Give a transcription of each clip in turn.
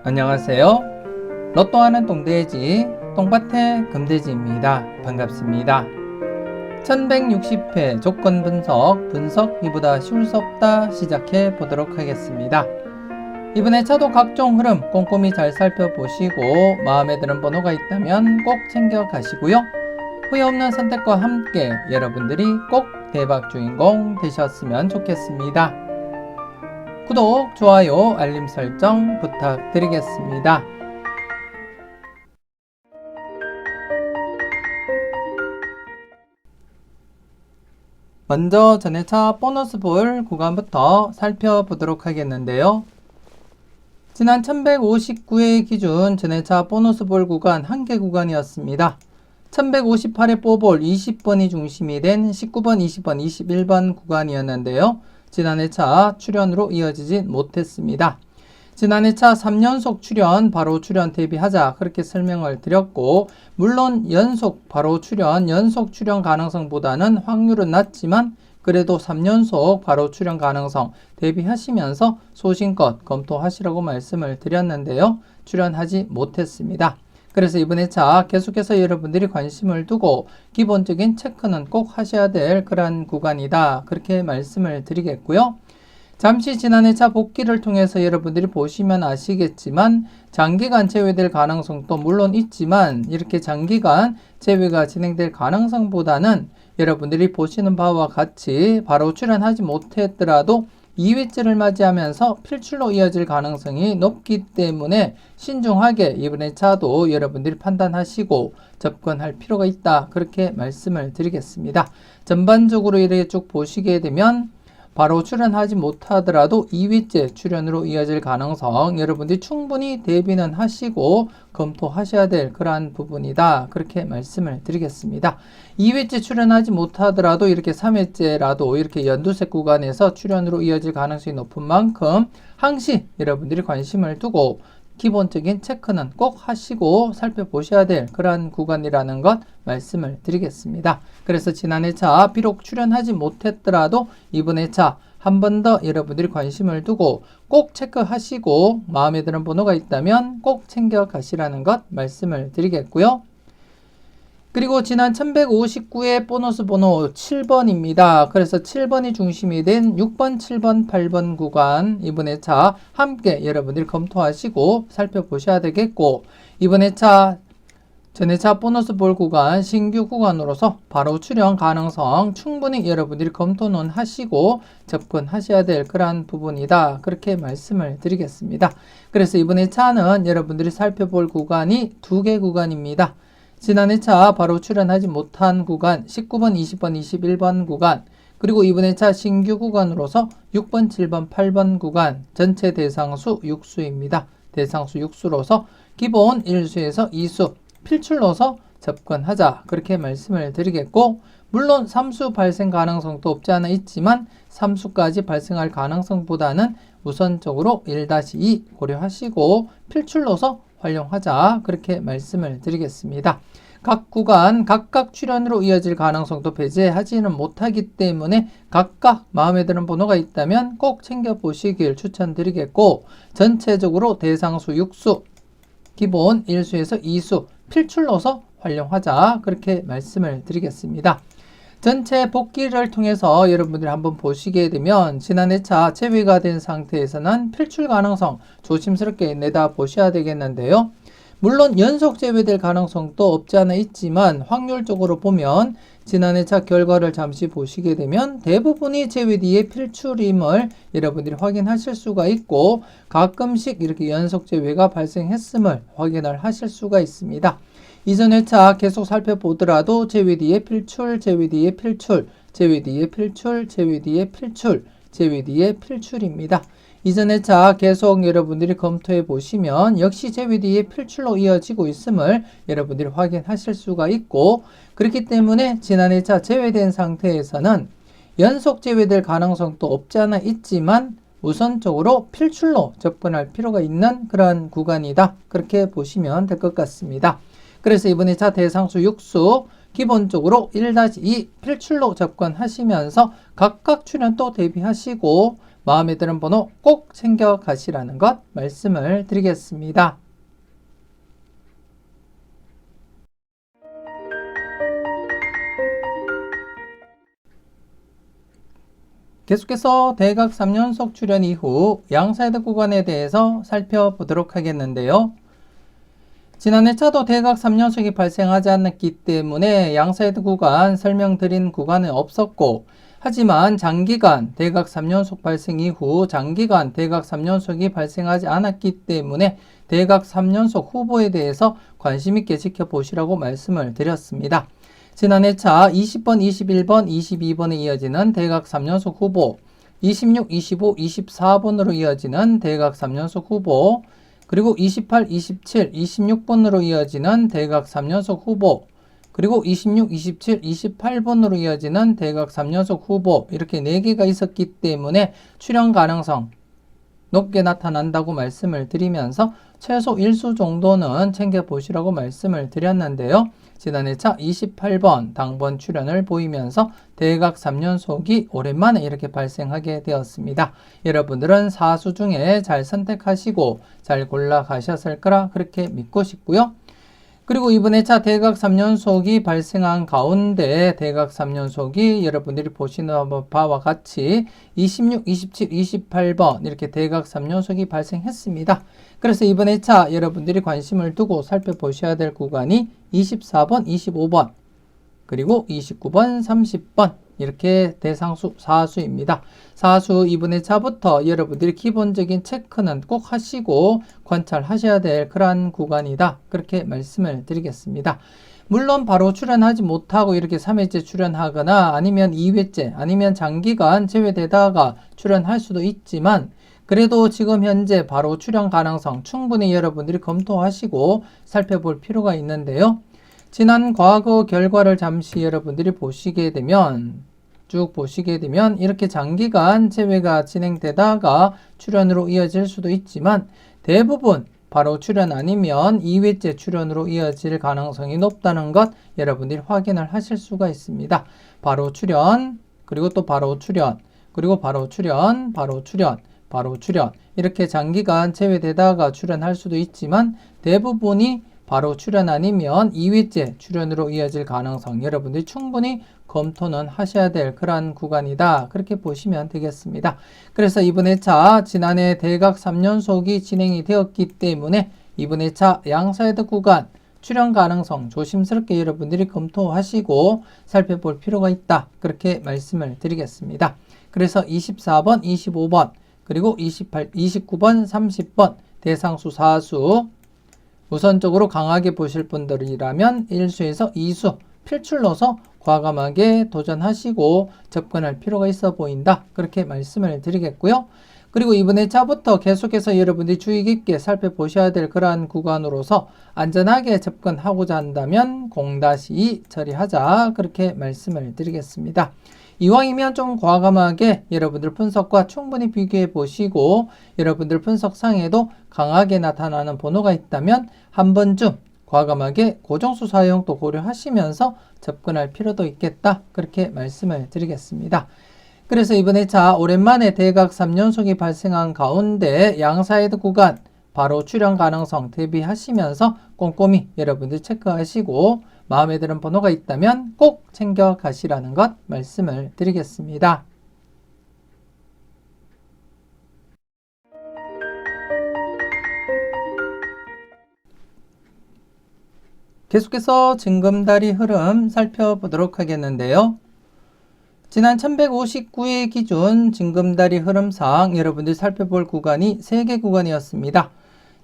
안녕하세요. 로또하는 똥돼지 똥밭의 금돼지입니다. 반갑습니다. 1160회 조건 분석 이보다 쉬울 수 없다 시작해 보도록 하겠습니다. 이번에 차도 각종 흐름 꼼꼼히 잘 살펴보시고 마음에 드는 번호가 있다면 꼭 챙겨 가시고요. 후회 없는 선택과 함께 여러분들이 꼭 대박 주인공 되셨으면 좋겠습니다. 구독, 좋아요, 알림 설정 부탁드리겠습니다. 먼저 전회차 보너스 볼 구간부터 살펴보도록 하겠는데요. 지난 1159회 기준 전회차 보너스 볼 구간 한 개 구간이었습니다. 1158회 뽀볼 20번이 중심이 된 19번, 20번, 21번 구간이었는데요. 지난 회차 출연으로 이어지진 못했습니다. 지난 회차 3연속 출연, 바로 출연 대비하자 그렇게 설명을 드렸고, 물론 바로 출연, 연속 출연 가능성보다는 확률은 낮지만 그래도 3연속 바로 출연 가능성 대비하시면서 소신껏 검토하시라고 말씀을 드렸는데요. 출연하지 못했습니다. 그래서 이번 회차 계속해서 여러분들이 관심을 두고 기본적인 체크는 꼭 하셔야 될 그런 구간이다. 그렇게 말씀을 드리겠고요. 잠시 지난 회차 복귀를 통해서 여러분들이 보시면 아시겠지만 장기간 제외될 가능성도 물론 있지만 이렇게 장기간 제외가 진행될 가능성보다는 여러분들이 보시는 바와 같이 바로 출연하지 못했더라도 2회째를 맞이하면서 필출로 이어질 가능성이 높기 때문에 신중하게 이번 회차도 여러분들이 판단하시고 접근할 필요가 있다. 그렇게 말씀을 드리겠습니다. 전반적으로 이렇게 쭉 보시게 되면 바로 출연하지 못하더라도 2회째 출연으로 이어질 가능성 여러분들이 충분히 대비는 하시고 검토하셔야 될 그러한 부분이다. 그렇게 말씀을 드리겠습니다. 2회째 출연하지 못하더라도 이렇게 3회째라도 이렇게 연두색 구간에서 출연으로 이어질 가능성이 높은 만큼 항시 여러분들이 관심을 두고 기본적인 체크는 꼭 하시고 살펴보셔야 될 그러한 구간이라는 것 말씀을 드리겠습니다. 그래서 지난 회차 비록 출연하지 못했더라도 이번 회차 한 번 더 여러분들이 관심을 두고 꼭 체크하시고 마음에 드는 번호가 있다면 꼭 챙겨 가시라는 것 말씀을 드리겠고요. 그리고 지난 1159회 보너스 번호 7번입니다. 그래서 7번이 중심이 된 6번, 7번, 8번 구간 이번 회차 함께 여러분들이 검토하시고 살펴보셔야 되겠고 이번 회차 전회차 보너스 볼 구간 신규 구간으로서 바로 출연 가능성 충분히 여러분들이 검토는 하시고 접근하셔야 될 그러한 부분이다. 그렇게 말씀을 드리겠습니다. 그래서 이번 회차는 여러분들이 살펴볼 구간이 2개 구간입니다. 지난 회차 바로 출연하지 못한 구간 19번, 20번, 21번 구간 그리고 이번 회차 신규 구간으로서 6번, 7번, 8번 구간 전체 대상수 6수입니다. 대상수 6수로서 기본 1수에서 2수 필출로서 접근하자 그렇게 말씀을 드리겠고 물론 3수 발생 가능성도 없지 않아 있지만 3수까지 발생할 가능성보다는 우선적으로 1-2 고려하시고 필출로서 활용하자 그렇게 말씀을 드리겠습니다. 각 구간 각각 출연으로 이어질 가능성도 배제하지는 못하기 때문에 각각 마음에 드는 번호가 있다면 꼭 챙겨보시길 추천드리겠고 전체적으로 대상수 6수 기본 1수에서 2수 필출로서 활용하자 그렇게 말씀을 드리겠습니다. 전체 복귀를 통해서 여러분들이 한번 보시게 되면 지난 회차 제외가 된 상태에서는 필출 가능성 조심스럽게 내다 보셔야 되겠는데요. 물론 연속 제외될 가능성도 없지 않아 있지만 확률적으로 보면 지난 회차 결과를 잠시 보시게 되면 대부분이 제외 뒤에 필출임을 여러분들이 확인하실 수가 있고 가끔씩 이렇게 연속 제외가 발생했음을 확인을 하실 수가 있습니다. 이전 회차 계속 살펴보더라도 제외 뒤에 필출, 제외 뒤에 필출, 제외 뒤에 필출, 제외 뒤에 필출, 제외 뒤에 필출입니다. 이전 회차 계속 여러분들이 검토해 보시면 역시 제외 뒤에 필출로 이어지고 있음을 여러분들이 확인하실 수가 있고 그렇기 때문에 지난 회차 제외된 상태에서는 연속 제외될 가능성도 없지 않아 있지만 우선적으로 필출로 접근할 필요가 있는 그런 구간이다. 그렇게 보시면 될 것 같습니다. 그래서 이번 회차 대상수 6수 기본적으로 1-2 필출로 접근하시면서 각각 출연 또 대비하시고 마음에 드는 번호 꼭 챙겨 가시라는 것 말씀을 드리겠습니다. 계속해서 대각 3연속 출연 이후 양사이드 구간에 대해서 살펴보도록 하겠는데요. 지난 회차도 대각 3연속이 발생하지 않았기 때문에 양사이드 구간 설명드린 구간은 없었고, 하지만 장기간 대각 3연속 발생 이후 장기간 대각 3연속이 발생하지 않았기 때문에 대각 3연속 후보에 대해서 관심 있게 지켜보시라고 말씀을 드렸습니다. 지난 회차 20번, 21번, 22번에 이어지는 대각 3연속 후보, 26, 25, 24번으로 이어지는 대각 3연속 후보, 그리고 28, 27, 26번으로 이어지는 대각 3연속 후보, 그리고 26, 27, 28번으로 이어지는 대각 3연속 후보, 이렇게 4개가 있었기 때문에 출현 가능성 높게 나타난다고 말씀을 드리면서 최소 1수 정도는 챙겨보시라고 말씀을 드렸는데요. 지난 회차 28번 당번 출현을 보이면서 대각 3연속이 오랜만에 이렇게 발생하게 되었습니다. 여러분들은 4수 중에 잘 선택하시고 잘 골라 가셨을 거라 그렇게 믿고 싶고요. 그리고 이번 회차 대각 3연속이 발생한 가운데 대각 3연속이 여러분들이 보시는 바와 같이 26, 27, 28번 이렇게 대각 3연속이 발생했습니다. 그래서 이번 회차 여러분들이 관심을 두고 살펴보셔야 될 구간이 24번, 25번, 그리고 29번, 30번 이렇게 대상수 4수입니다. 4수 이번 회차부터 여러분들이 기본적인 체크는 꼭 하시고 관찰하셔야 될 그러한 구간이다. 그렇게 말씀을 드리겠습니다. 물론 바로 출연하지 못하고 이렇게 3회째 출연하거나 아니면 2회째 아니면 장기간 제외되다가 출연할 수도 있지만 그래도 지금 현재 바로 출연 가능성 충분히 여러분들이 검토하시고 살펴볼 필요가 있는데요. 지난 과거 결과를 잠시 여러분들이 보시게 되면 쭉 보시게 되면 이렇게 장기간 제외가 진행되다가 출연으로 이어질 수도 있지만 대부분 바로 출연 아니면 2회째 출연으로 이어질 가능성이 높다는 것 여러분들이 확인을 하실 수가 있습니다. 바로 출연, 그리고 또 바로 출연, 그리고 바로 출연, 바로 출연, 바로 출연 이렇게 장기간 제외되다가 출연할 수도 있지만 대부분이 바로 출연 아니면 2회째 출연으로 이어질 가능성 여러분들이 충분히 검토는 하셔야 될 그러한 구간이다. 그렇게 보시면 되겠습니다. 그래서 이번 회차 지난해 대각 3연속이 진행이 되었기 때문에 이번 회차 양사이드 구간 출연 가능성 조심스럽게 여러분들이 검토하시고 살펴볼 필요가 있다. 그렇게 말씀을 드리겠습니다. 그래서 24번, 25번, 그리고 28, 29번, 30번 대상수 4수 우선적으로 강하게 보실 분들이라면 1수에서 2수 필출로서 과감하게 도전하시고 접근할 필요가 있어 보인다. 그렇게 말씀을 드리겠고요. 그리고 이번 회차부터 계속해서 여러분들이 주의 깊게 살펴보셔야 될 그러한 구간으로서 안전하게 접근하고자 한다면 0-2 처리하자. 그렇게 말씀을 드리겠습니다. 이왕이면 좀 과감하게 여러분들 분석과 충분히 비교해 보시고 여러분들 분석상에도 강하게 나타나는 번호가 있다면 한 번쯤 과감하게 고정수 사용도 고려하시면서 접근할 필요도 있겠다. 그렇게 말씀을 드리겠습니다. 그래서 이번 회차 오랜만에 대각 3연속이 발생한 가운데 양사이드 구간 바로 출연 가능성 대비하시면서 꼼꼼히 여러분들 체크하시고 마음에 드는 번호가 있다면 꼭 챙겨 가시라는 것 말씀을 드리겠습니다. 계속해서 징검다리 흐름 살펴보도록 하겠는데요. 지난 1159회 기준 징검다리 흐름상 여러분들 살펴볼 구간이 3개 구간이었습니다.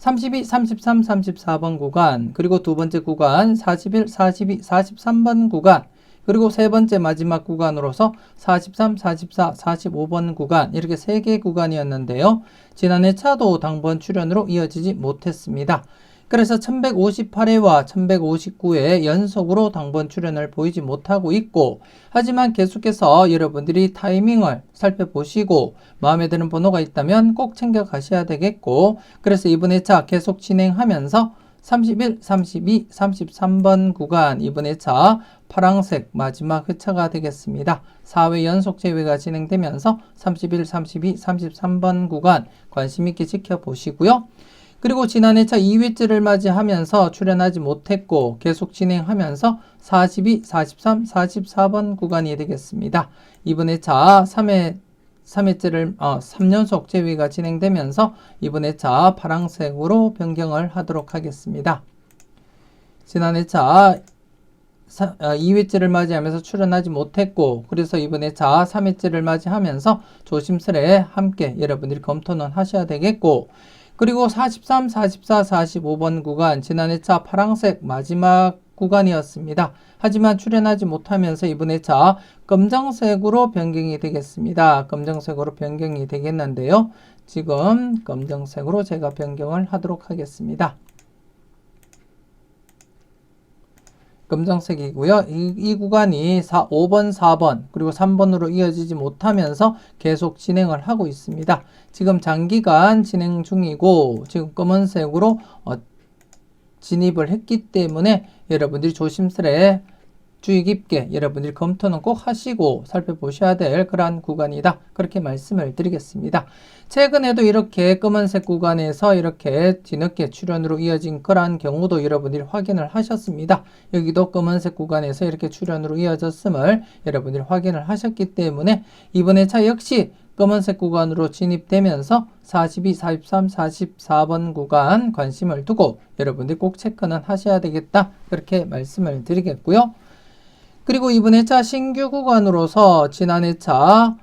32, 33, 34번 구간, 그리고 두 번째 구간 41, 42, 43번 구간, 그리고 세 번째 마지막 구간으로서 43, 44, 45번 구간 이렇게 3개 구간이었는데요. 지난 회차도 당번 출연으로 이어지지 못했습니다. 그래서 1158회와 1159회 연속으로 당번 출연을 보이지 못하고 있고 하지만 계속해서 여러분들이 타이밍을 살펴보시고 마음에 드는 번호가 있다면 꼭 챙겨 가셔야 되겠고 그래서 이번 회차 계속 진행하면서 31, 32, 33번 구간 이번 회차 파랑색 마지막 회차가 되겠습니다. 4회 연속 제외가 진행되면서 31, 32, 33번 구간 관심 있게 지켜보시고요. 그리고 지난 회차 2회째를 맞이하면서 출연하지 못했고 계속 진행하면서 42, 43, 44번 구간이 되겠습니다. 이번 회차 3연속 제외가 진행되면서 이번 회차 파랑색으로 변경을 하도록 하겠습니다. 지난 회차 2회째를 맞이하면서 출연하지 못했고 그래서 이번 회차 3회째를 맞이하면서 조심스레 함께 여러분들이 검토는 하셔야 되겠고 그리고 43, 44, 45번 구간 지난 회차 파랑색 마지막 구간이었습니다. 하지만 출연하지 못하면서 이번 회차 검정색으로 변경이 되겠습니다. 검정색으로 변경이 되겠는데요. 지금 검정색으로 제가 변경을 하도록 하겠습니다. 검정색이고요. 이 구간이 5번, 4번 그리고 3번으로 이어지지 못하면서 계속 진행을 하고 있습니다. 지금 장기간 진행 중이고 지금 검은색으로 진입을 했기 때문에 여러분들이 조심스레 주의 깊게 여러분들이 검토는 꼭 하시고 살펴보셔야 될 그러한 구간이다. 그렇게 말씀을 드리겠습니다. 최근에도 이렇게 검은색 구간에서 이렇게 뒤늦게 출현으로 이어진 그러한 경우도 여러분들이 확인을 하셨습니다. 여기도 검은색 구간에서 이렇게 출현으로 이어졌음을 여러분들이 확인을 하셨기 때문에 이번 회차 역시 검은색 구간으로 진입되면서 42, 43, 44번 구간 관심을 두고 여러분들이 꼭 체크는 하셔야 되겠다. 그렇게 말씀을 드리겠고요. 그리고 이번 회차 신규 구간으로서 지난 회차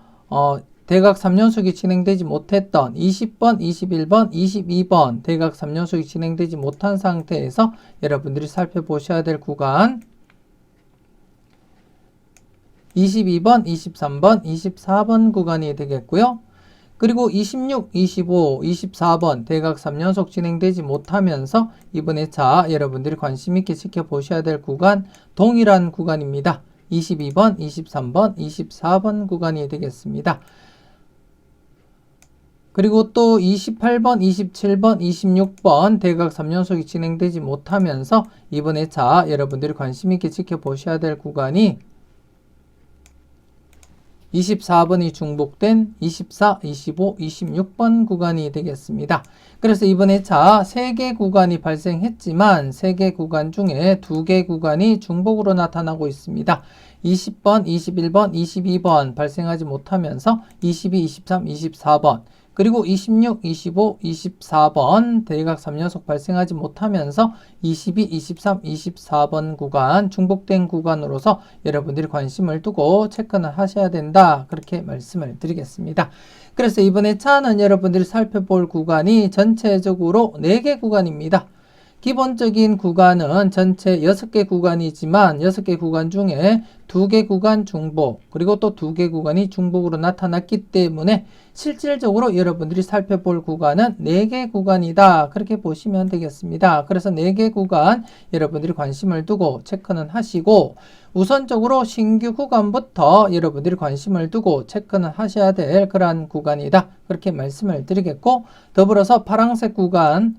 대각 3연속이 진행되지 못했던 20번, 21번, 22번 대각 3연속이 진행되지 못한 상태에서 여러분들이 살펴보셔야 될 구간 22번, 23번, 24번 구간이 되겠고요. 그리고 26, 25, 24번 대각 3연속 진행되지 못하면서 이번 회차 여러분들이 관심 있게 지켜보셔야 될 구간 동일한 구간입니다. 22번, 23번, 24번 구간이 되겠습니다. 그리고 또 28번, 27번, 26번 대각 3연속이 진행되지 못하면서 이번 회차 여러분들이 관심 있게 지켜보셔야 될 구간이 24번이 중복된 24, 25, 26번 구간이 되겠습니다. 그래서 이번 회차 3개 구간이 발생했지만 3개 구간 중에 2개 구간이 중복으로 나타나고 있습니다. 20번, 21번, 22번 발생하지 못하면서 22, 23, 24번 그리고 26, 25, 24번 대각 3연속 발생하지 못하면서 22, 23, 24번 구간 중복된 구간으로서 여러분들이 관심을 두고 체크는 하셔야 된다. 그렇게 말씀을 드리겠습니다. 그래서 이번 회차는 여러분들이 살펴볼 구간이 전체적으로 4개 구간입니다. 기본적인 구간은 전체 6개 구간이지만 6개 구간 중에 2개 구간 중복 그리고 또 2개 구간이 중복으로 나타났기 때문에 실질적으로 여러분들이 살펴볼 구간은 4개 구간이다. 그렇게 보시면 되겠습니다. 그래서 4개 구간 여러분들이 관심을 두고 체크는 하시고 우선적으로 신규 구간부터 여러분들이 관심을 두고 체크는 하셔야 될 그러한 구간이다. 그렇게 말씀을 드리겠고 더불어서 파란색 구간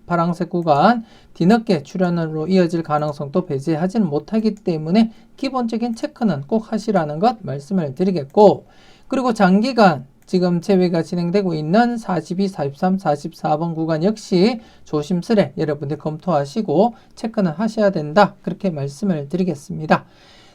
뒤늦게 출현으로 이어질 가능성도 배제하지는 못하기 때문에 기본적인 체크는 꼭 하시라는 것 말씀을 드리겠고 그리고 장기간 지금 제외가 진행되고 있는 42, 43, 44번 구간 역시 조심스레 여러분들 검토하시고 체크는 하셔야 된다. 그렇게 말씀을 드리겠습니다.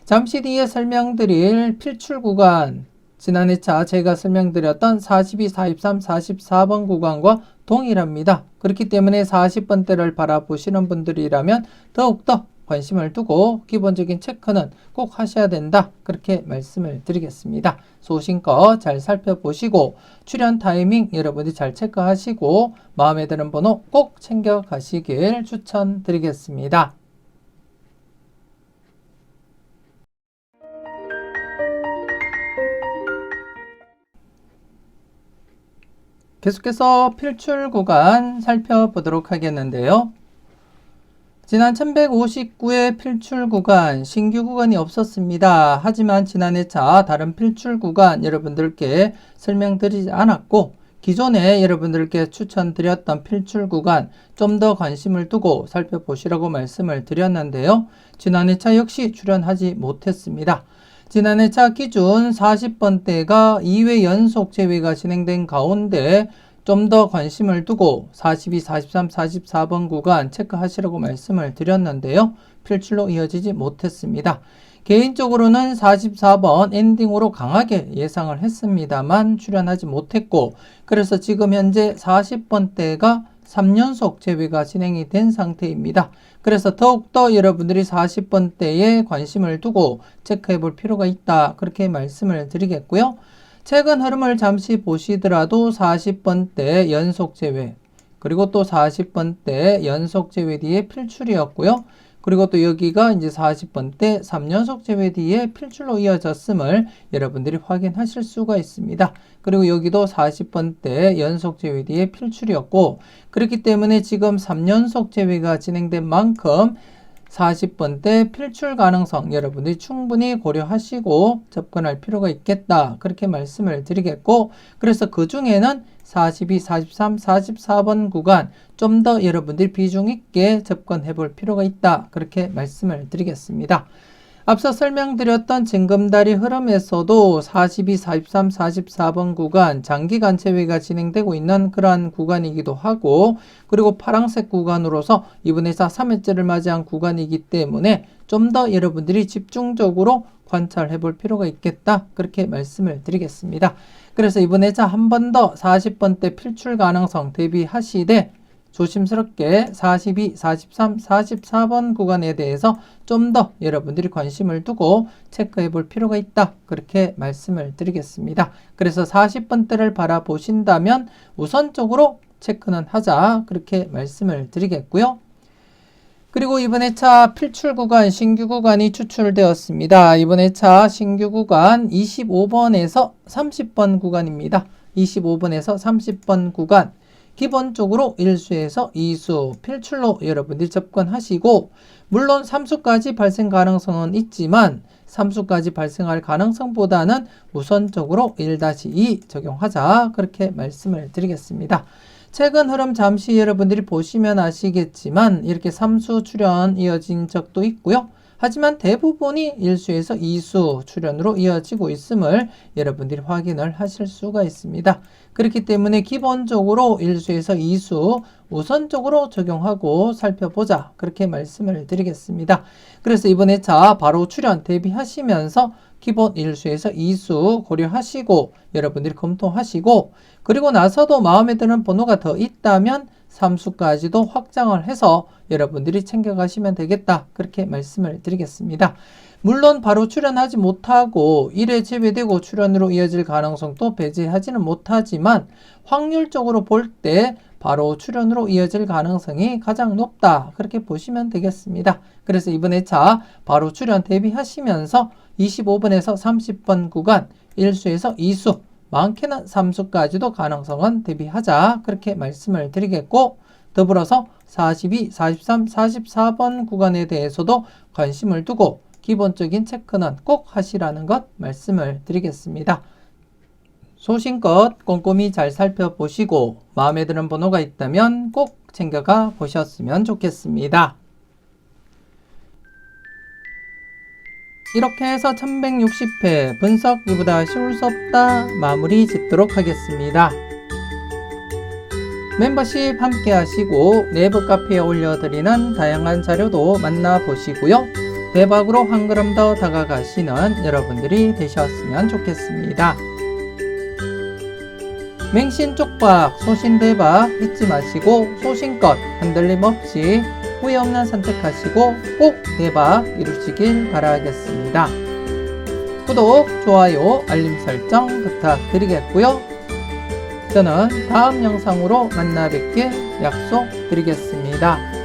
잠시 뒤에 설명드릴 필출 구간 지난 회차 제가 설명드렸던 42, 43, 44번 구간과 동일합니다. 그렇기 때문에 40번대를 바라보시는 분들이라면 더욱더 관심을 두고 기본적인 체크는 꼭 하셔야 된다. 그렇게 말씀을 드리겠습니다. 소신껏 잘 살펴보시고 출연 타이밍 여러분들이 잘 체크하시고 마음에 드는 번호 꼭 챙겨 가시길 추천드리겠습니다. 계속해서 필출 구간 살펴보도록 하겠는데요. 지난 1159회 필출 구간 신규 구간이 없었습니다. 하지만 지난 회차 다른 필출 구간 여러분들께 설명드리지 않았고 기존에 여러분들께 추천드렸던 필출 구간 좀 더 관심을 두고 살펴보시라고 말씀을 드렸는데요. 지난 회차 역시 출연하지 못했습니다. 지난 회차 기준 40번대가 2회 연속 제외가 진행된 가운데 좀 더 관심을 두고 42, 43, 44번 구간 체크하시라고 말씀을 드렸는데요. 필출로 이어지지 못했습니다. 개인적으로는 44번 엔딩으로 강하게 예상을 했습니다만 출연하지 못했고, 그래서 지금 현재 40번대가 3연속 제외가 진행이 된 상태입니다. 그래서 더욱더 여러분들이 40번대에 관심을 두고 체크해 볼 필요가 있다, 그렇게 말씀을 드리겠고요. 최근 흐름을 잠시 보시더라도 40번대 연속 제외, 그리고 또 40번대 연속 제외 뒤에 필출이었고요. 그리고 또 여기가 이제 40번대 3연속 제외 뒤에 필출로 이어졌음을 여러분들이 확인하실 수가 있습니다. 그리고 여기도 40번대 연속 제외 뒤에 필출이었고, 그렇기 때문에 지금 3연속 제외가 진행된 만큼 40번대 필출 가능성 여러분들이 충분히 고려하시고 접근할 필요가 있겠다, 그렇게 말씀을 드리겠고, 그래서 그 중에는 42, 43, 44번 구간 좀 더 여러분들이 비중 있게 접근해 볼 필요가 있다, 그렇게 말씀을 드리겠습니다. 앞서 설명드렸던 징검다리 흐름에서도 42, 43, 44번 구간 장기간 제외가 진행되고 있는 그러한 구간이기도 하고, 그리고 파란색 구간으로서 이번 회차 3회째를 맞이한 구간이기 때문에 좀 더 여러분들이 집중적으로 관찰해 볼 필요가 있겠다, 그렇게 말씀을 드리겠습니다. 그래서 이번 회차 한 번 더 40번대 필출 가능성 대비하시되 조심스럽게 42, 43, 44번 구간에 대해서 좀 더 여러분들이 관심을 두고 체크해 볼 필요가 있다, 그렇게 말씀을 드리겠습니다. 그래서 40번대를 바라보신다면 우선적으로 체크는 하자, 그렇게 말씀을 드리겠고요. 그리고 이번 회차 필출 구간 신규 구간이 추출되었습니다. 이번 회차 신규 구간 25번에서 30번 구간입니다. 25번에서 30번 구간 기본적으로 1수에서 2수 필출로 여러분들이 접근하시고, 물론 3수까지 발생 가능성은 있지만 3수까지 발생할 가능성보다는 우선적으로 1-2 적용하자, 그렇게 말씀을 드리겠습니다. 최근 흐름 잠시 여러분들이 보시면 아시겠지만 이렇게 3수 출현 이어진 적도 있고요. 하지만 대부분이 1수에서 2수 출현으로 이어지고 있음을 여러분들이 확인을 하실 수가 있습니다. 그렇기 때문에 기본적으로 1수에서 2수 우선적으로 적용하고 살펴보자, 그렇게 말씀을 드리겠습니다. 그래서 이번 회차 바로 출현 대비하시면서 기본 1수에서 2수 고려하시고 여러분들이 검토하시고, 그리고 나서도 마음에 드는 번호가 더 있다면 3수까지도 확장을 해서 여러분들이 챙겨가시면 되겠다, 그렇게 말씀을 드리겠습니다. 물론 바로 출연하지 못하고 1회 제외되고 출연으로 이어질 가능성도 배제하지는 못하지만 확률적으로 볼 때 바로 출연으로 이어질 가능성이 가장 높다, 그렇게 보시면 되겠습니다. 그래서 이번 회차 바로 출연 대비하시면서 25번에서 30번 구간 1수에서 2수 많게는 3수까지도 가능성은 대비하자, 그렇게 말씀을 드리겠고, 더불어서 42, 43, 44번 구간에 대해서도 관심을 두고 기본적인 체크는 꼭 하시라는 것 말씀을 드리겠습니다. 소신껏 꼼꼼히 잘 살펴보시고 마음에 드는 번호가 있다면 꼭 챙겨가 보셨으면 좋겠습니다. 이렇게 해서 1160회 분석 이보다 쉬울 수 없다 마무리 짓도록 하겠습니다. 멤버십 함께 하시고 내부 카페에 올려드리는 다양한 자료도 만나보시고요. 대박으로 한 걸음 더 다가가시는 여러분들이 되셨으면 좋겠습니다. 맹신 쪽박, 소신 대박 잊지 마시고 소신껏 흔들림 없이 후회 없는 선택하시고 꼭 대박 이루시길 바라겠습니다. 구독, 좋아요, 알림 설정 부탁드리겠고요. 저는 다음 영상으로 만나 뵙길 약속드리겠습니다.